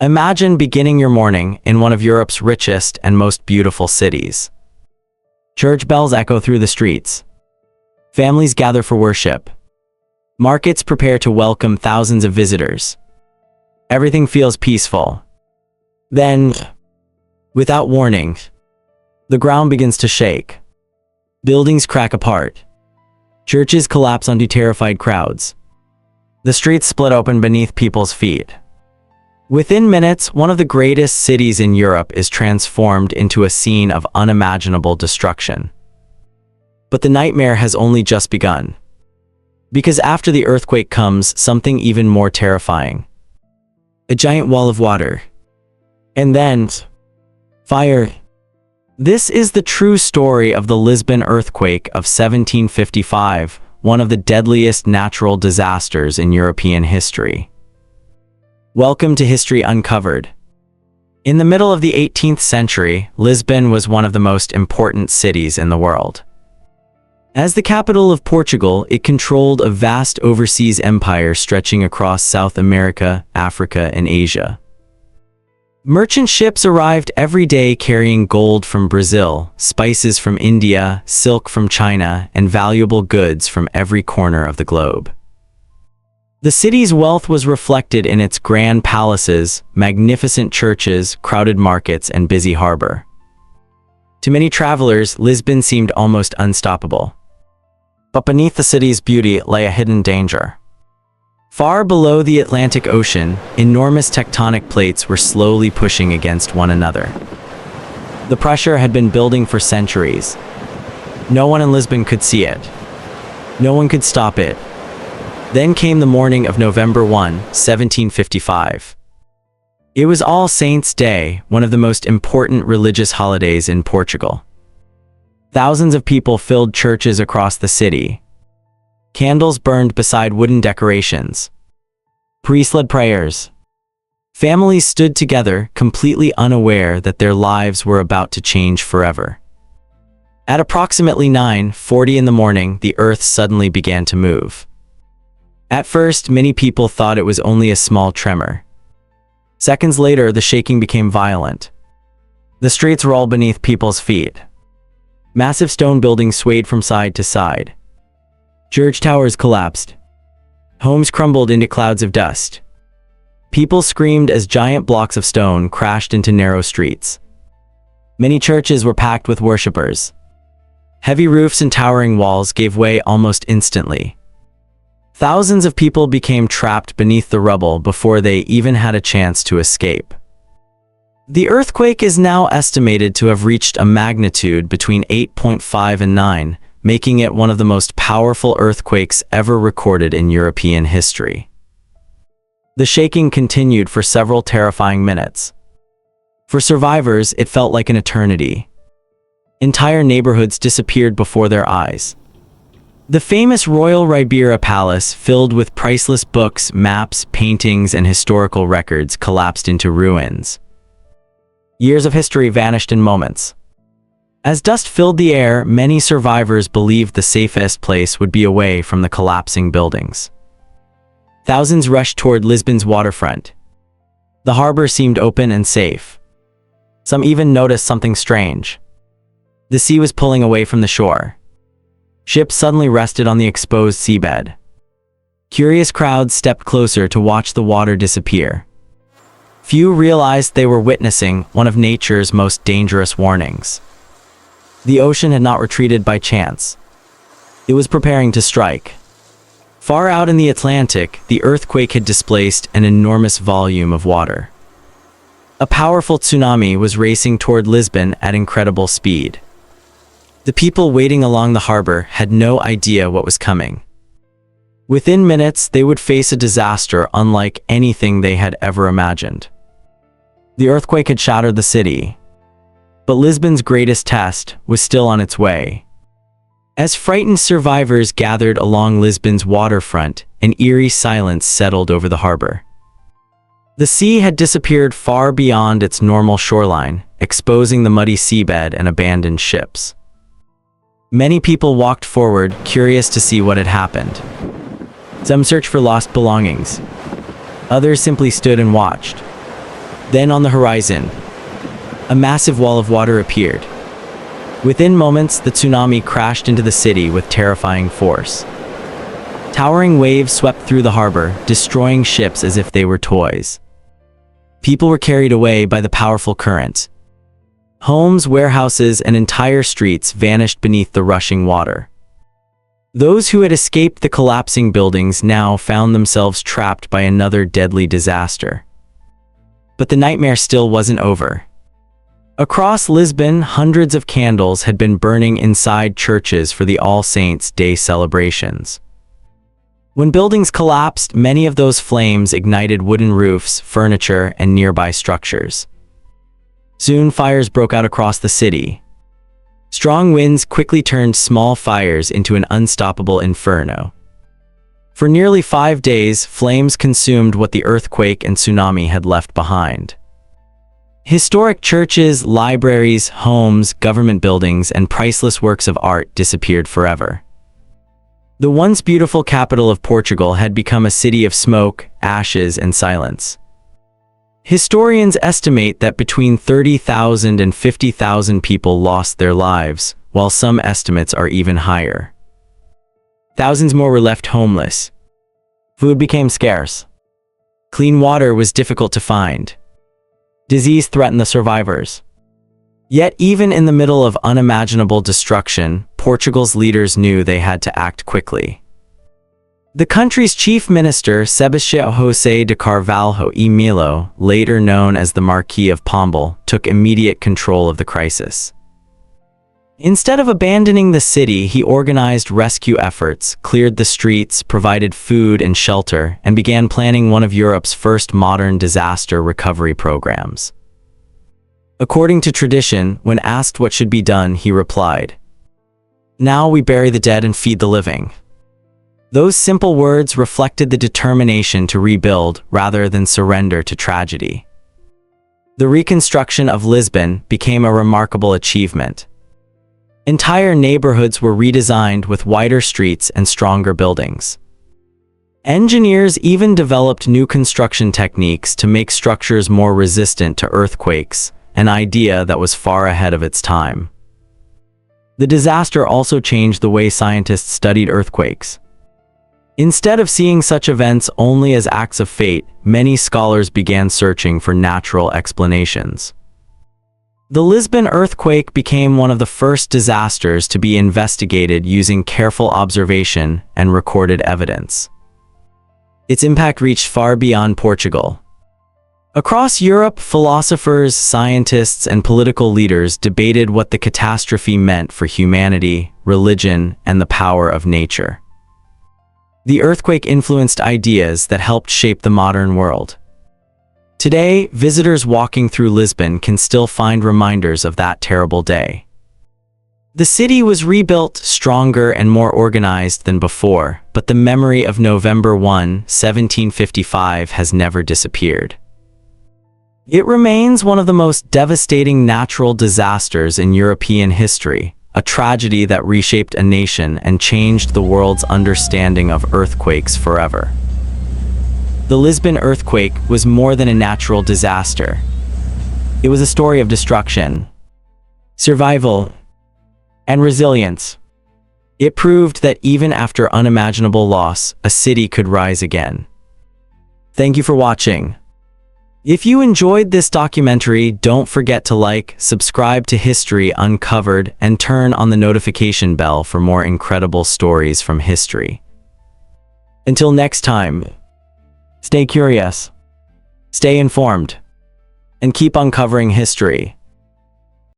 Imagine beginning your morning in one of Europe's richest and most beautiful cities. Church bells echo through the streets. Families gather for worship. Markets prepare to welcome thousands of visitors. Everything feels peaceful. Then, without warning, the ground begins to shake. Buildings crack apart. Churches collapse onto terrified crowds. The streets split open beneath people's feet. Within minutes, one of the greatest cities in Europe is transformed into a scene of unimaginable destruction. But the nightmare has only just begun. Because after the earthquake comes something even more terrifying. A giant wall of water. And then, fire. This is the true story of the Lisbon earthquake of 1755, one of the deadliest natural disasters in European history. Welcome to History Uncovered. In the middle of the 18th century, Lisbon was one of the most important cities in the world. As the capital of Portugal, it controlled a vast overseas empire stretching across South America, Africa, and Asia. Merchant ships arrived every day carrying gold from Brazil, spices from India, silk from China, and valuable goods from every corner of the globe. The city's wealth was reflected in its grand palaces, magnificent churches, crowded markets, and busy harbor. To many travelers, Lisbon seemed almost unstoppable. But beneath the city's beauty lay a hidden danger. Far below the Atlantic Ocean, enormous tectonic plates were slowly pushing against one another. The pressure had been building for centuries. No one in Lisbon could see it. No one could stop it. Then came the morning of November 1, 1755. It was All Saints' Day, one of the most important religious holidays in Portugal. Thousands of people filled churches across the city. Candles burned beside wooden decorations. Priests led prayers. Families stood together, completely unaware that their lives were about to change forever. At approximately 9:40 in the morning, the earth suddenly began to move. At first, many people thought it was only a small tremor. Seconds later, the shaking became violent. The streets rolled beneath people's feet. Massive stone buildings swayed from side to side. Church towers collapsed. Homes crumbled into clouds of dust. People screamed as giant blocks of stone crashed into narrow streets. Many churches were packed with worshippers. Heavy roofs and towering walls gave way almost instantly. Thousands of people became trapped beneath the rubble before they even had a chance to escape. The earthquake is now estimated to have reached a magnitude between 8.5 and 9, making it one of the most powerful earthquakes ever recorded in European history. The shaking continued for several terrifying minutes. For survivors, it felt like an eternity. Entire neighborhoods disappeared before their eyes. The famous Royal Ribeira Palace, filled with priceless books, maps, paintings, and historical records, collapsed into ruins. Years of history vanished in moments. As dust filled the air, many survivors believed the safest place would be away from the collapsing buildings. Thousands rushed toward Lisbon's waterfront. The harbor seemed open and safe. Some even noticed something strange. The sea was pulling away from the shore. Ships suddenly rested on the exposed seabed. Curious crowds stepped closer to watch the water disappear. Few realized they were witnessing one of nature's most dangerous warnings. The ocean had not retreated by chance. It was preparing to strike. Far out in the Atlantic, the earthquake had displaced an enormous volume of water. A powerful tsunami was racing toward Lisbon at incredible speed. The people waiting along the harbor had no idea what was coming. Within minutes, they would face a disaster unlike anything they had ever imagined. The earthquake had shattered the city. But Lisbon's greatest test was still on its way. As frightened survivors gathered along Lisbon's waterfront, an eerie silence settled over the harbor. The sea had disappeared far beyond its normal shoreline, exposing the muddy seabed and abandoned ships. Many people walked forward, curious to see what had happened. Some searched for lost belongings. Others simply stood and watched. Then on the horizon, a massive wall of water appeared. Within moments, the tsunami crashed into the city with terrifying force. Towering waves swept through the harbor, destroying ships as if they were toys. People were carried away by the powerful current. Homes, warehouses, and entire streets vanished beneath the rushing water. Those who had escaped the collapsing buildings now found themselves trapped by another deadly disaster. But the nightmare still wasn't over. Across Lisbon, hundreds of candles had been burning inside churches for the All Saints' Day celebrations. When buildings collapsed, many of those flames ignited wooden roofs, furniture, and nearby structures. Soon, fires broke out across the city. Strong winds quickly turned small fires into an unstoppable inferno. For nearly 5 days, flames consumed what the earthquake and tsunami had left behind. Historic churches, libraries, homes, government buildings, and priceless works of art disappeared forever. The once beautiful capital of Portugal had become a city of smoke, ashes, and silence. Historians estimate that between 30,000 and 50,000 people lost their lives, while some estimates are even higher. Thousands more were left homeless. Food became scarce. Clean water was difficult to find. Disease threatened the survivors. Yet even in the middle of unimaginable destruction, Portugal's leaders knew they had to act quickly. The country's chief minister, Sebastião José de Carvalho e Melo, later known as the Marquis of Pombal, took immediate control of the crisis. Instead of abandoning the city, he organized rescue efforts, cleared the streets, provided food and shelter, and began planning one of Europe's first modern disaster recovery programs. According to tradition, when asked what should be done, he replied, "Now we bury the dead and feed the living." Those simple words reflected the determination to rebuild rather than surrender to tragedy. The reconstruction of Lisbon became a remarkable achievement. Entire neighborhoods were redesigned with wider streets and stronger buildings. Engineers even developed new construction techniques to make structures more resistant to earthquakes, an idea that was far ahead of its time. The disaster also changed the way scientists studied earthquakes. Instead of seeing such events only as acts of fate, many scholars began searching for natural explanations. The Lisbon earthquake became one of the first disasters to be investigated using careful observation and recorded evidence. Its impact reached far beyond Portugal. Across Europe, philosophers, scientists, and political leaders debated what the catastrophe meant for humanity, religion, and the power of nature. The earthquake influenced ideas that helped shape the modern world. Today, visitors walking through Lisbon can still find reminders of that terrible day. The city was rebuilt, stronger and more organized than before, but the memory of November 1, 1755 has never disappeared. It remains one of the most devastating natural disasters in European history, a tragedy that reshaped a nation and changed the world's understanding of earthquakes forever. The Lisbon earthquake was more than a natural disaster. It was a story of destruction, survival, and resilience. It proved that even after unimaginable loss, a city could rise again. Thank you for watching. If you enjoyed this documentary, don't forget to like, subscribe to History Uncovered, and turn on the notification bell for more incredible stories from history. Until next time, stay curious, stay informed, and keep uncovering history.